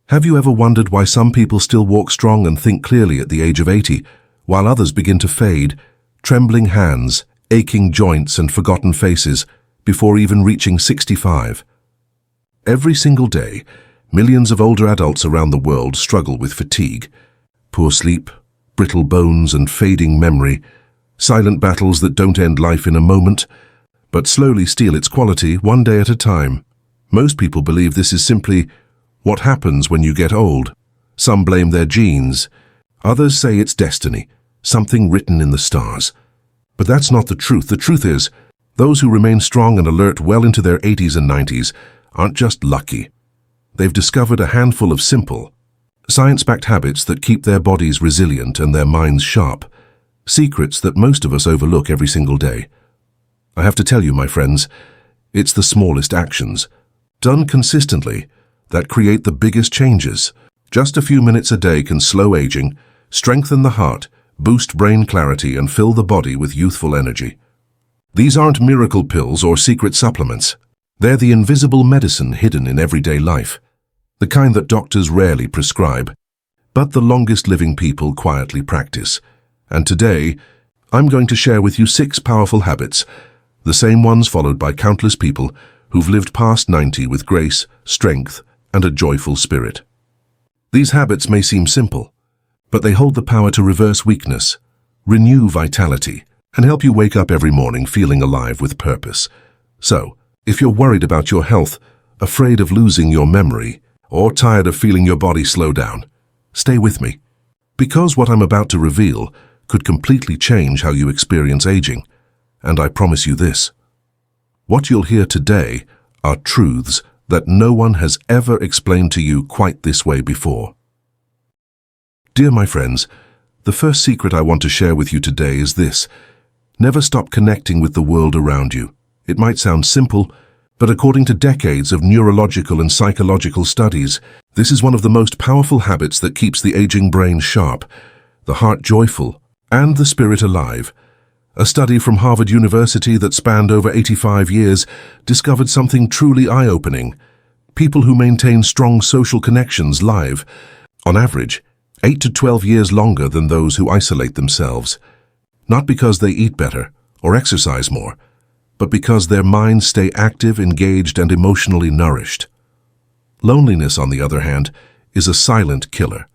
Have you ever wondered why some people still walk strong and think clearly at the age of 80, while others begin to fade, trembling hands, aching joints and forgotten faces, before even reaching 65? Every single day, millions of older adults around the world struggle with fatigue, poor sleep, brittle bones and fading memory, silent battles that don't end life in a moment, but slowly steal its quality one day at a time. Most people believe this is simply what happens when you get old. Some blame their genes. Others say it's destiny, something written in the stars. But that's not the truth. The truth is, those who remain strong and alert well into their 80s and 90s aren't just lucky. They've discovered a handful of simple, science-backed habits that keep their bodies resilient and their minds sharp, secrets that most of us overlook every single day. I have to tell you, my friends, it's the smallest actions, done consistently, that create the biggest changes. Just a few minutes a day can slow aging, strengthen the heart, boost brain clarity, and fill the body with youthful energy. These aren't miracle pills or secret supplements. They're the invisible medicine hidden in everyday life, the kind that doctors rarely prescribe, but the longest living people quietly practice. And today, I'm going to share with you 6 powerful habits, the same ones followed by countless people who've lived past 90 with grace, strength, and a joyful spirit. These habits may seem simple, but they hold the power to reverse weakness, renew vitality, and help you wake up every morning feeling alive with purpose. So, if you're worried about your health, afraid of losing your memory, or tired of feeling your body slow down, stay with me. Because what I'm about to reveal could completely change how you experience aging. And I promise you this: what you'll hear today are truths that no one has ever explained to you quite this way before. Dear my friends, the first secret I want to share with you today is this: never stop connecting with the world around you. It might sound simple, but according to decades of neurological and psychological studies, this is one of the most powerful habits that keeps the aging brain sharp, the heart joyful, and the spirit alive. A study from Harvard University that spanned over 85 years discovered something truly eye-opening. People who maintain strong social connections live, on average, 8 to 12 years longer than those who isolate themselves. Not because they eat better or exercise more, but because their minds stay active, engaged, and emotionally nourished. Loneliness, on the other hand, is a silent killer.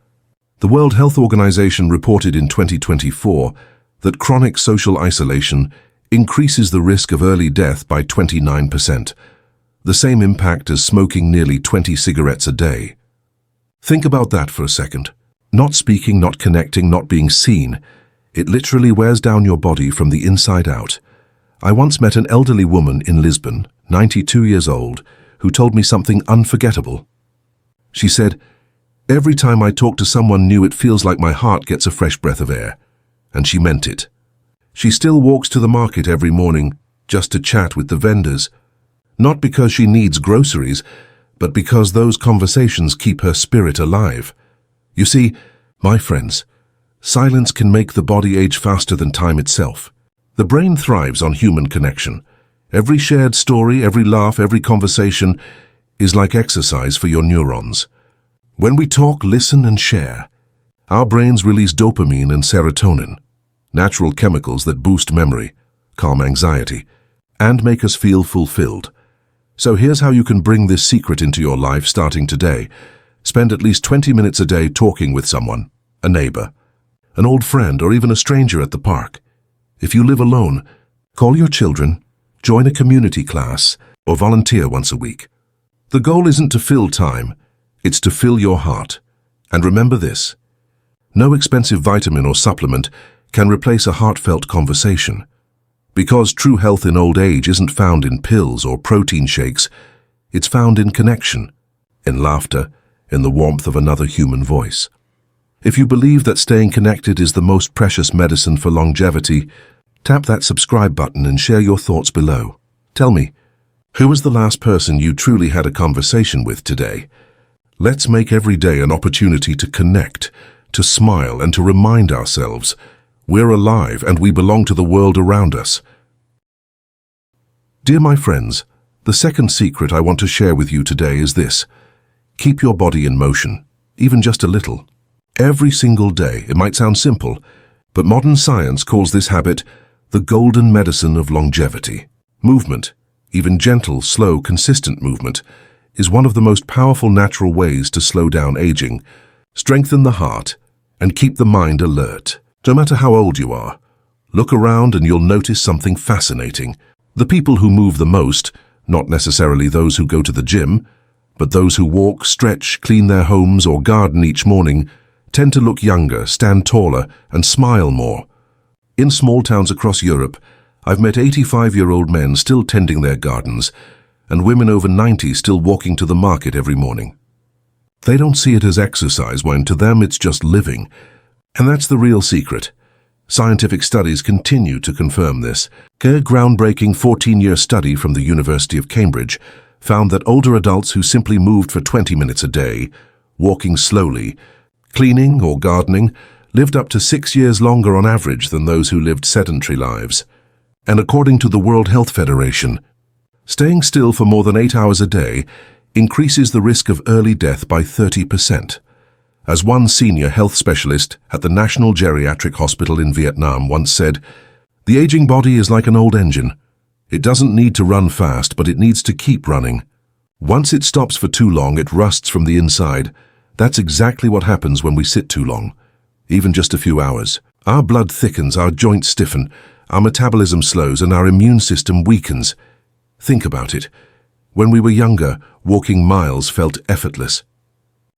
The World Health Organization reported in 2024 that chronic social isolation increases the risk of early death by 29%, the same impact as smoking nearly 20 cigarettes a day. Think about that for a second. Not speaking, not connecting, not being seen. It literally wears down your body from the inside out. I once met an elderly woman in Lisbon, 92 years old, who told me something unforgettable. She said, "Every time I talk to someone new, it feels like my heart gets a fresh breath of air." And she meant it. She still walks to the market every morning just to chat with the vendors, not because she needs groceries, but because those conversations keep her spirit alive. You see, my friends, silence can make the body age faster than time itself. The brain thrives on human connection. Every shared story, every laugh, every conversation is like exercise for your neurons. When we talk, listen, and share, our brains release dopamine and serotonin, natural chemicals that boost memory, calm anxiety, and make us feel fulfilled. So here's how you can bring this secret into your life starting today. Spend at least 20 minutes a day talking with someone, a neighbor, an old friend, or even a stranger at the park. If you live alone, call your children, join a community class, or volunteer once a week. The goal isn't to fill time, it's to fill your heart. And remember this: no expensive vitamin or supplement can replace a heartfelt conversation. Because true health in old age isn't found in pills or protein shakes, it's found in connection, in laughter, in the warmth of another human voice. If you believe that staying connected is the most precious medicine for longevity, tap that subscribe button and share your thoughts below. Tell me, who was the last person you truly had a conversation with today? Let's make every day an opportunity to connect, to smile, and to remind ourselves we're alive and we belong to the world around us. Dear my friends, the second secret I want to share with you today is this: Keep your body in motion, even just a little. Every single day. It might sound simple, but modern science calls this habit the golden medicine of longevity. Movement, even gentle, slow, consistent movement, is one of the most powerful natural ways to slow down aging, strengthen the heart, and keep the mind alert. No matter how old you are, look around and you'll notice something fascinating. The people who move the most, not necessarily those who go to the gym, but those who walk, stretch, clean their homes, or garden each morning, tend to look younger, stand taller, and smile more. In small towns across Europe, I've met 85-year-old men still tending their gardens, and women over 90 still walking to the market every morning. They don't see it as exercise when to them it's just living. And that's the real secret. Scientific studies continue to confirm this. A groundbreaking 14-year study from the University of Cambridge found that older adults who simply moved for 20 minutes a day, walking slowly, cleaning or gardening, lived up to 6 years longer on average than those who lived sedentary lives. And according to the World Health Federation, staying still for more than 8 hours a day increases the risk of early death by 30%. As one senior health specialist at the National Geriatric Hospital in Vietnam once said, "The aging body is like an old engine. It doesn't need to run fast, but it needs to keep running. Once it stops for too long, it rusts from the inside. That's exactly what happens when we sit too long, even just a few hours. Our blood thickens, our joints stiffen, our metabolism slows, and our immune system weakens. Think about it. When we were younger, walking miles felt effortless.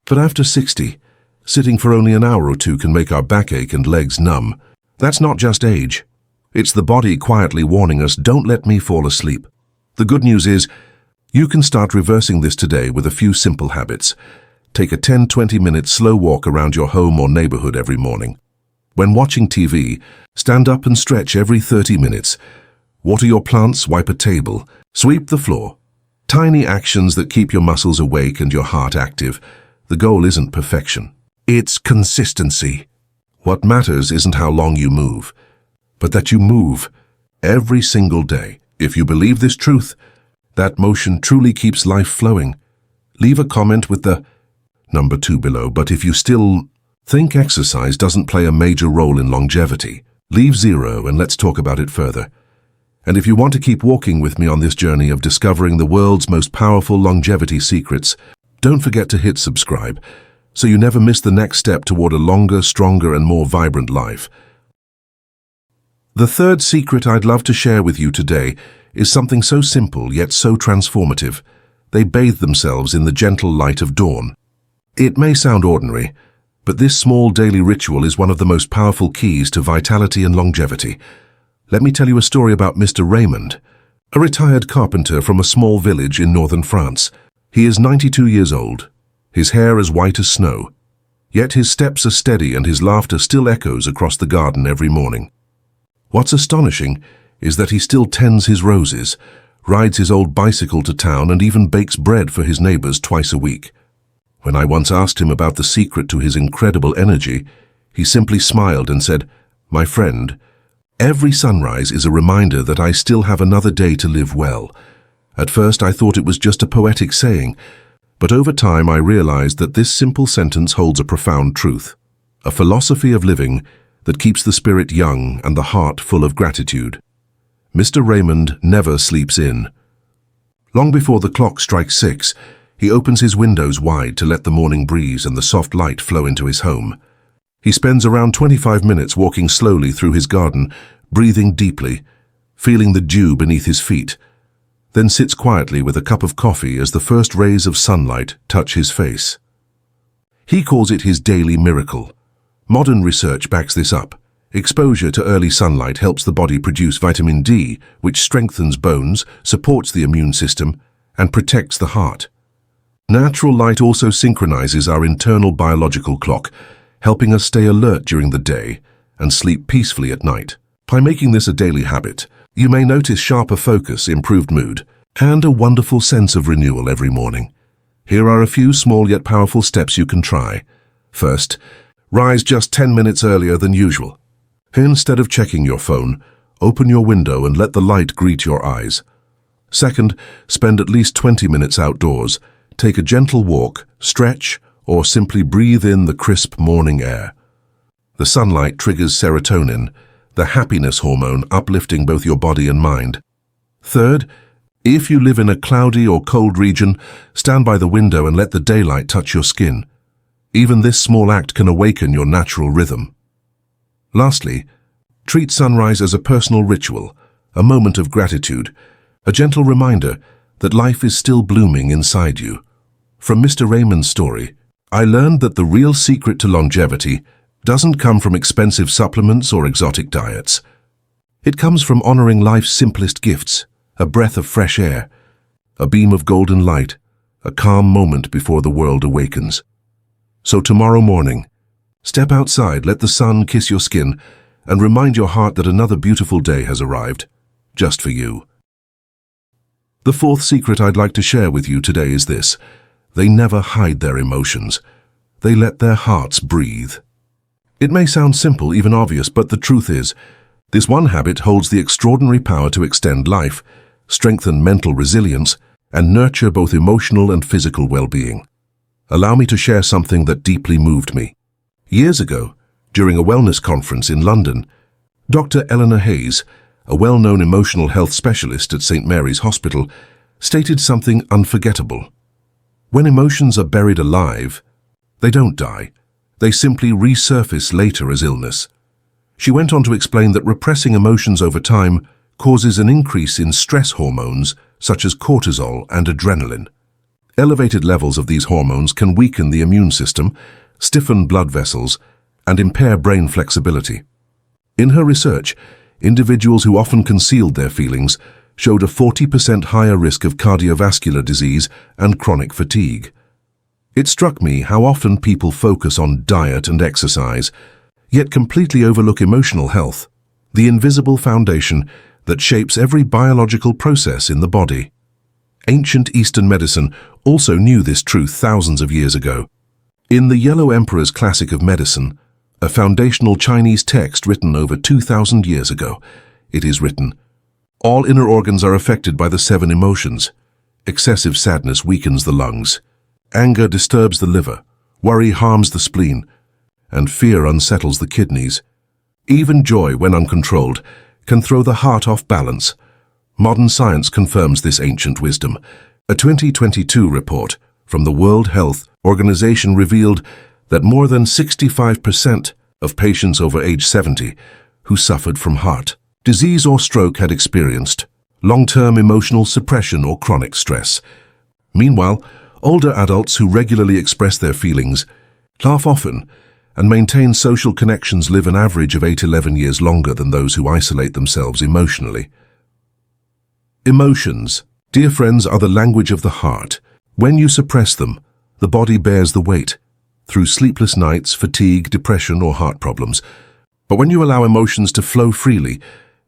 But after 60, sitting for only an hour or two can make our backache and legs numb. That's not just age. It's the body quietly warning us, don't let me fall asleep." The good news is, you can start reversing this today with a few simple habits. Take a 10-20 minute slow walk around your home or neighborhood every morning. When watching TV, stand up and stretch every 30 minutes. Water your plants, wipe a table, sweep the floor. Tiny actions that keep your muscles awake and your heart active. The goal isn't perfection. It's consistency. What matters isn't how long you move, but that you move every single day. If you believe this truth, that motion truly keeps life flowing. Leave a comment with the number 2 below, but if you still think exercise doesn't play a major role in longevity, leave 0 and let's talk about it further. And if you want to keep walking with me on this journey of discovering the world's most powerful longevity secrets, don't forget to hit subscribe so you never miss the next step toward a longer, stronger, and more vibrant life. The third secret I'd love to share with you today is something so simple yet so transformative. They bathe themselves in the gentle light of dawn. It may sound ordinary, but this small daily ritual is one of the most powerful keys to vitality and longevity. Let me tell you a story about Mr. Raymond, a retired carpenter from a small village in northern France. He is 92 years old, his hair as white as snow, yet his steps are steady and his laughter still echoes across the garden every morning. What's astonishing is that he still tends his roses, rides his old bicycle to town, and even bakes bread for his neighbors twice a week. When I once asked him about the secret to his incredible energy, he simply smiled and said, "My friend, every sunrise is a reminder that I still have another day to live well." At first I thought it was just a poetic saying, but over time I realized that this simple sentence holds a profound truth, a philosophy of living that keeps the spirit young and the heart full of gratitude. Mr. Raymond never sleeps in. Long before the clock strikes 6, he opens his windows wide to let the morning breeze and the soft light flow into his home. He spends around 25 minutes walking slowly through his garden, breathing deeply, feeling the dew beneath his feet, then sits quietly with a cup of coffee as the first rays of sunlight touch his face. He calls it his daily miracle. Modern research backs this up. Exposure to early sunlight helps the body produce vitamin D, which strengthens bones, supports the immune system, and protects the heart. Natural light also synchronizes our internal biological clock, helping us stay alert during the day and sleep peacefully at night. By making this a daily habit, you may notice sharper focus, improved mood, and a wonderful sense of renewal every morning. Here are a few small yet powerful steps you can try. First, rise just 10 minutes earlier than usual. Instead of checking your phone, open your window and let the light greet your eyes. Second, spend at least 20 minutes outdoors, take a gentle walk, stretch, or simply breathe in the crisp morning air. The sunlight triggers serotonin, the happiness hormone uplifting both your body and mind. Third, if you live in a cloudy or cold region, stand by the window and let the daylight touch your skin. Even this small act can awaken your natural rhythm. Lastly, treat sunrise as a personal ritual, a moment of gratitude, a gentle reminder that life is still blooming inside you. From Mr. Raymond's story, I learned that the real secret to longevity doesn't come from expensive supplements or exotic diets. It comes from honoring life's simplest gifts, a breath of fresh air, a beam of golden light, a calm moment before the world awakens. So tomorrow morning, step outside, let the sun kiss your skin, and remind your heart that another beautiful day has arrived, just for you. The fourth secret I'd like to share with you today is this: they never hide their emotions. They let their hearts breathe. It may sound simple, even obvious, but the truth is, this one habit holds the extraordinary power to extend life, strengthen mental resilience, and nurture both emotional and physical well-being. Allow me to share something that deeply moved me. Years ago, during a wellness conference in London, Dr. Eleanor Hayes, a well-known emotional health specialist at St. Mary's Hospital, stated something unforgettable. When emotions are buried alive, they don't die. They simply resurface later as illness. She went on to explain that repressing emotions over time causes an increase in stress hormones such as cortisol and adrenaline. Elevated levels of these hormones can weaken the immune system, stiffen blood vessels, and impair brain flexibility. In her research, individuals who often concealed their feelings showed a 40% higher risk of cardiovascular disease and chronic fatigue. It struck me how often people focus on diet and exercise, yet completely overlook emotional health, the invisible foundation that shapes every biological process in the body. Ancient Eastern medicine also knew this truth thousands of years ago. In the Yellow Emperor's Classic of Medicine, a foundational Chinese text written over 2,000 years ago, it is written, "All inner organs are affected by the 7 emotions. Excessive sadness weakens the lungs. Anger disturbs the liver. Worry harms the spleen. And fear unsettles the kidneys. Even joy, when uncontrolled, can throw the heart off balance." Modern science confirms this ancient wisdom. A 2022 report from the World Health Organization revealed that more than 65% of patients over age 70 who suffered from heart disease or stroke had experienced long-term emotional suppression or chronic stress. Meanwhile, older adults who regularly express their feelings, laugh often, and maintain social connections live an average of 8-11 years longer than those who isolate themselves emotionally. Emotions, dear friends, are the language of the heart. When you suppress them, the body bears the weight, through sleepless nights, fatigue, depression, or heart problems. But when you allow emotions to flow freely,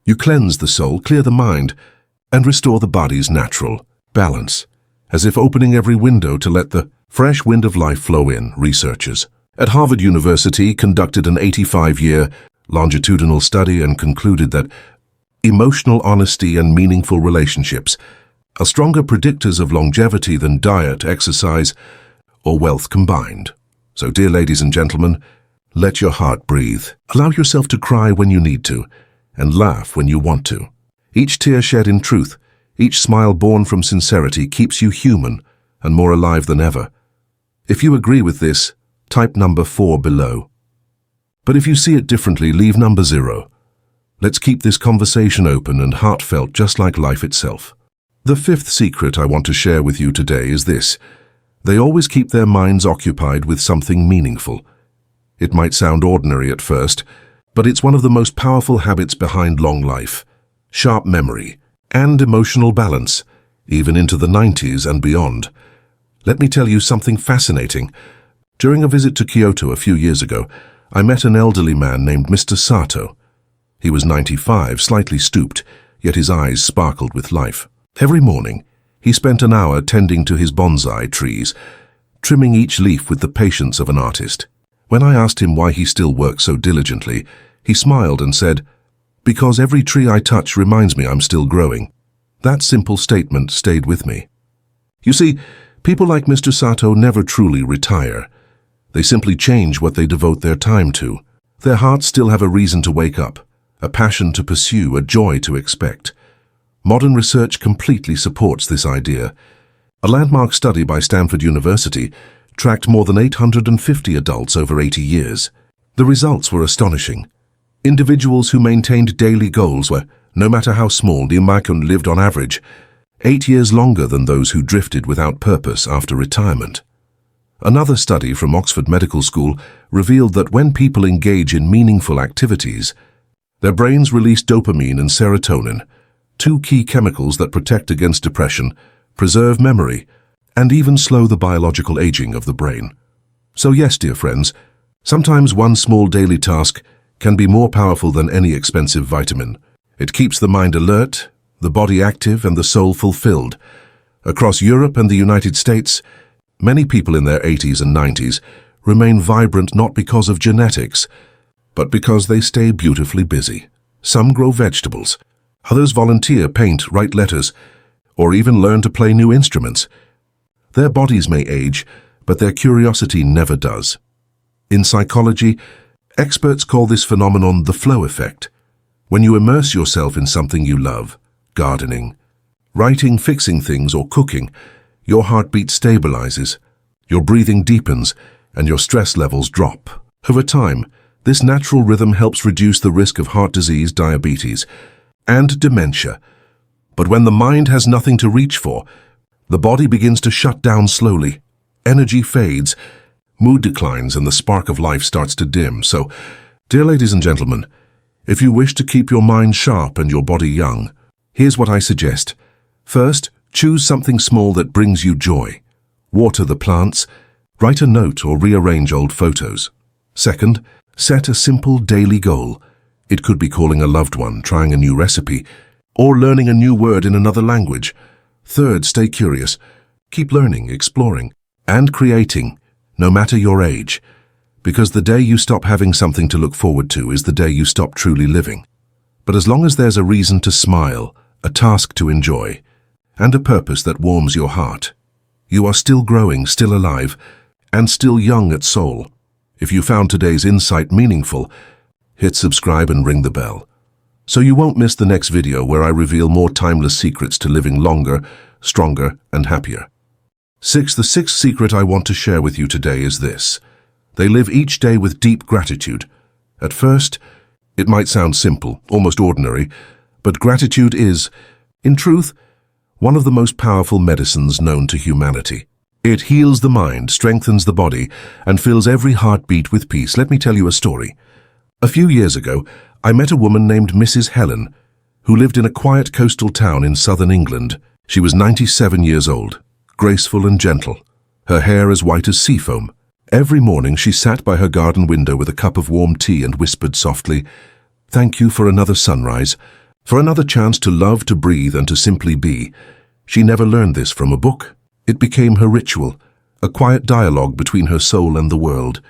you cleanse the soul, clear the mind, and restore the body's natural balance, as if opening every window to let the fresh wind of life flow in. Researchers at Harvard University conducted an 85-year longitudinal study and concluded that emotional honesty and meaningful relationships are stronger predictors of longevity than diet, exercise, or wealth combined. So, dear ladies and gentlemen, let your heart breathe. Allow yourself to cry when you need to, and laugh when you want to. Each tear shed in truth, each smile born from sincerity keeps you human and more alive than ever. If you agree with this, type number 4 below. But if you see it differently, leave number 0. Let's keep this conversation open and heartfelt, just like life itself. The 5th secret I want to share with you today is this: they always keep their minds occupied with something meaningful. It might sound ordinary at first, but it's one of the most powerful habits behind long life, sharp memory, and emotional balance, even into the 90s and beyond. Let me tell you something fascinating. During a visit to Kyoto a few years ago, I met an elderly man named Mr. Sato. He was 95, slightly stooped, yet his eyes sparkled with life. Every morning, he spent an hour tending to his bonsai trees, trimming each leaf with the patience of an artist. When I asked him why he still worked so diligently, he smiled and said, "Because every tree I touch reminds me I'm still growing." That simple statement stayed with me. You see, People like Mr. Sato never truly retire. They simply change what they devote their time to. Their hearts still have a reason to wake up, a passion to pursue, a joy to expect. Modern research completely supports this idea. A landmark study by Stanford University tracked more than 850 adults over 80 years. The results were astonishing. Individuals who maintained daily goals were, no matter how small, lived on average 8 years longer than those who drifted without purpose after retirement. Another study from Oxford Medical School revealed that when people engage in meaningful activities, their brains release dopamine and serotonin, two key chemicals that protect against depression, preserve memory, and even slow the biological aging of the brain. So yes, dear friends, sometimes one small daily task can be more powerful than any expensive vitamin. It keeps the mind alert, the body active, and the soul fulfilled. Across Europe and the United States, many people in their 80s and 90s remain vibrant not because of genetics, but because they stay beautifully busy. Some grow vegetables, others volunteer, paint, write letters, or even learn to play new instruments. Their bodies may age, but their curiosity never does. In psychology, experts call this phenomenon the flow effect. When you immerse yourself in something you love, gardening, writing, fixing things, or cooking, your heartbeat stabilizes, your breathing deepens, and your stress levels drop. Over time, this natural rhythm helps reduce the risk of heart disease, diabetes, and dementia. But when the mind has nothing to reach for, the body begins to shut down slowly. Energy fades, mood declines, and the spark of life starts to dim. So, dear ladies and gentlemen, if you wish to keep your mind sharp and your body young, here's what I suggest. First, choose something small that brings you joy. Water the plants, write a note, or rearrange old photos. Second, set a simple daily goal. It could be calling a loved one, trying a new recipe, or learning a new word in another language. Third, stay curious. Keep learning, exploring, and creating, no matter your age. Because the day you stop having something to look forward to is the day you stop truly living. But as long as there's a reason to smile, a task to enjoy, and a purpose that warms your heart, you are still growing, still alive, and still young at soul. If you found today's insight meaningful, hit subscribe and ring the bell, so you won't miss the next video where I reveal more timeless secrets to living longer, stronger, and happier. The sixth secret I want to share with you today is this. They live each day with deep gratitude. At first, it might sound simple, almost ordinary, but gratitude is, in truth, one of the most powerful medicines known to humanity. It heals the mind, strengthens the body, and fills every heartbeat with peace. Let me tell you a story. A few years ago, I met a woman named Mrs. Helen, who lived in a quiet coastal town in southern England. She was 97 years old, graceful and gentle, her hair as white as sea foam. Every morning she sat by her garden window with a cup of warm tea and whispered softly, "Thank you for another sunrise, for another chance to love, to breathe, and to simply be." She never learned this from a book. It became her ritual, a quiet dialogue between her soul and the world.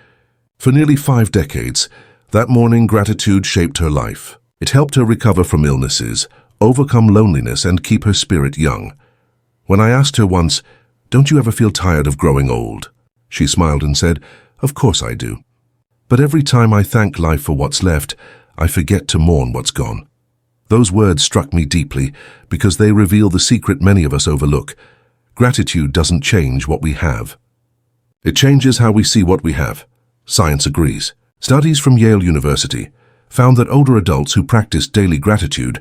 For nearly 5 decades, that morning gratitude shaped her life. It helped her recover from illnesses, overcome loneliness, and keep her spirit young. When I asked her once, "Don't you ever feel tired of growing old?" she smiled and said, "Of course I do. But every time I thank life for what's left, I forget to mourn what's gone." Those words struck me deeply because they reveal the secret many of us overlook. Gratitude doesn't change what we have. It changes how we see what we have. Science agrees. Studies from Yale University found that older adults who practiced daily gratitude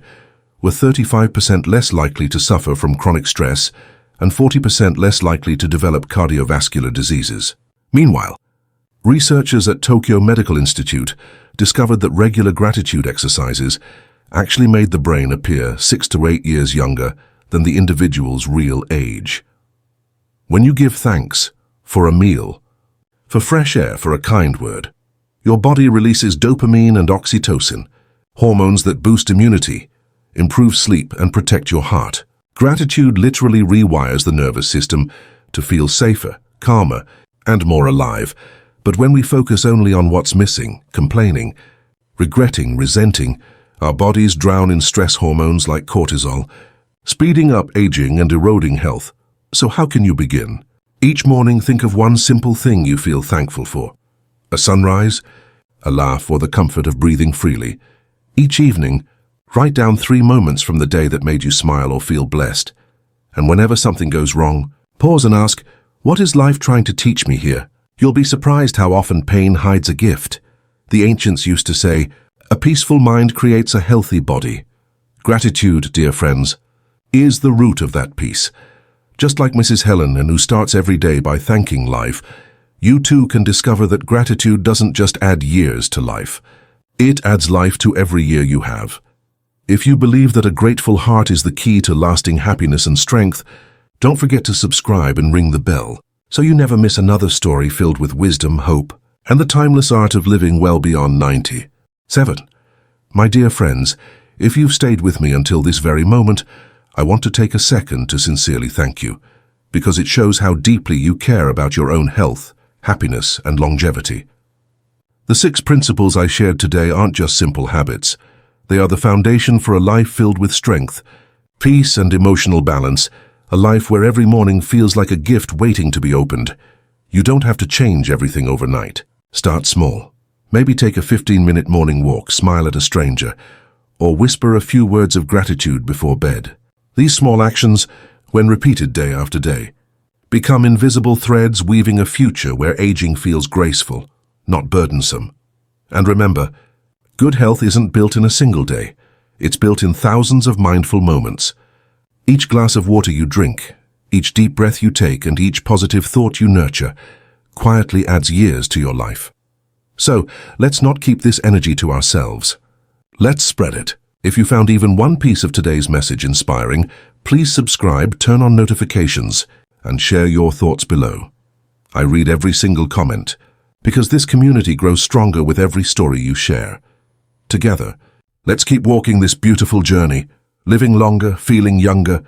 were 35% less likely to suffer from chronic stress and 40% less likely to develop cardiovascular diseases. Meanwhile, researchers at Tokyo Medical Institute discovered that regular gratitude exercises actually made the brain appear 6 to 8 years younger than the individual's real age. When you give thanks for a meal, for fresh air, for a kind word, your body releases dopamine and oxytocin, hormones that boost immunity, improve sleep, and protect your heart. Gratitude literally rewires the nervous system to feel safer, calmer, and more alive. But when we focus only on what's missing, complaining, regretting, resenting, our bodies drown in stress hormones like cortisol, speeding up aging and eroding health. So how can you begin? Each morning, think of one simple thing you feel thankful for. A sunrise, a laugh, or the comfort of breathing freely. Each evening, write down 3 moments from the day that made you smile or feel blessed. And whenever something goes wrong, pause and ask, what is life trying to teach me here? You'll be surprised how often pain hides a gift. The ancients used to say, a peaceful mind creates a healthy body. Gratitude, dear friends, is the root of that peace. Just like Mrs. Helen, who starts every day by thanking life, you too can discover that gratitude doesn't just add years to life. It adds life to every year you have. If you believe that a grateful heart is the key to lasting happiness and strength, don't forget to subscribe and ring the bell, so you never miss another story filled with wisdom, hope, and the timeless art of living well beyond 90. 7. My dear friends, if you've stayed with me until this very moment, I want to take a second to sincerely thank you, because it shows how deeply you care about your own health, happiness, and longevity. The 6 principles I shared today aren't just simple habits. They are the foundation for a life filled with strength, peace, and emotional balance, a life where every morning feels like a gift waiting to be opened. You don't have to change everything overnight. Start small. Maybe take a 15-minute morning walk, smile at a stranger, or whisper a few words of gratitude before bed. These small actions, when repeated day after day, become invisible threads weaving a future where aging feels graceful, not burdensome. And remember, good health isn't built in a single day. It's built in thousands of mindful moments. Each glass of water you drink, each deep breath you take, and each positive thought you nurture quietly adds years to your life. So, let's not keep this energy to ourselves. Let's spread it. If you found even one piece of today's message inspiring, please subscribe, turn on notifications, and share your thoughts below. I read every single comment, because this community grows stronger with every story you share. Together, let's keep walking this beautiful journey, living longer, feeling younger,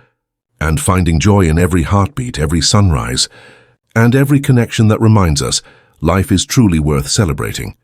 and finding joy in every heartbeat, every sunrise, and every connection that reminds us life is truly worth celebrating.